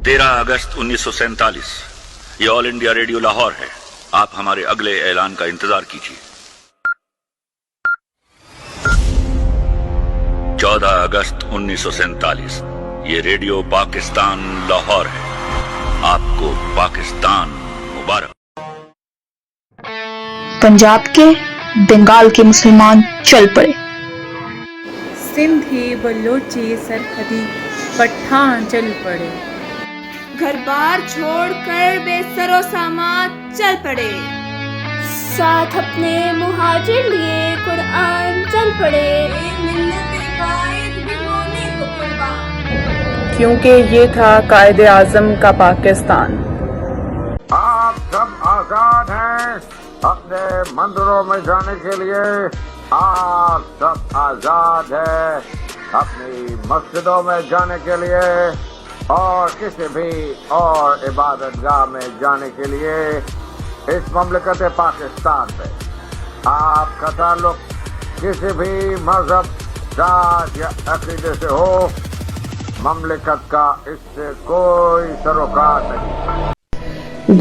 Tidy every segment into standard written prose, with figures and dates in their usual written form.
13 اگست 1947 یہ آل India radio Lahore ہے. آپ ہمارے اگلے اعلان کا انتظار کیجیے. 14 اگست 1947 یہ ریڈیو پاکستان لاہور ہے. آپ کو پاکستان مبارک. پنجاب کے بنگال کے مسلمان چل پڑے. سندھی بلوچی سرحدی پٹھان چل پڑے. گھر بار چھوڑ کر بے سر و سامان چل پڑے. ساتھ اپنے مہاجر لیے قرآن چل پڑے. کیونکہ یہ تھا قائد اعظم کا پاکستان. آپ سب آزاد ہیں اپنے مندروں میں جانے کے لیے. آپ سب آزاد ہیں اپنی مسجدوں میں جانے کے لیے اور کسی بھی اور عبادت گاہ میں جانے کے لیے. اس مملکت پاکستان میں آپ کا تعلق کسی بھی مذہب، ذات یا عقیدے سے ہو، مملکت کا اس سے کوئی سروکار نہیں.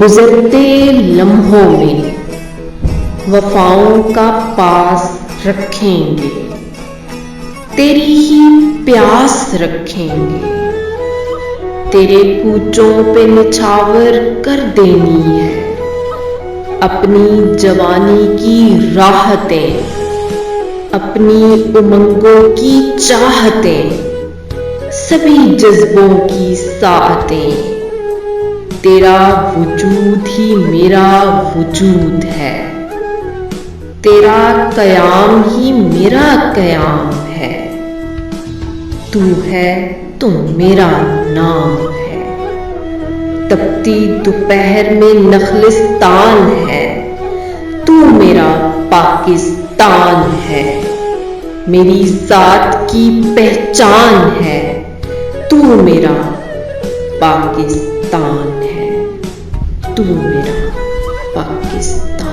گزرتے لمحوں میں وفاؤں کا پاس رکھیں گے، تیری ہی پیاس رکھیں گے. تیرے کوچوں پہ نچھاور کر دینی ہے اپنی جوانی کی راحتیں، اپنی امنگوں کی چاہتیں، سبھی جذبوں کی ساعتیں. تیرا وجود ہی میرا وجود ہے، تیرا قیام ہی میرا قیام ہے. تو ہے تو میرا نام ہے. تپتی دوپہر میں نخلستان ہے، تو میرا پاکستان ہے. میری ذات کی پہچان ہے، تو میرا پاکستان ہے. تو میرا پاکستان.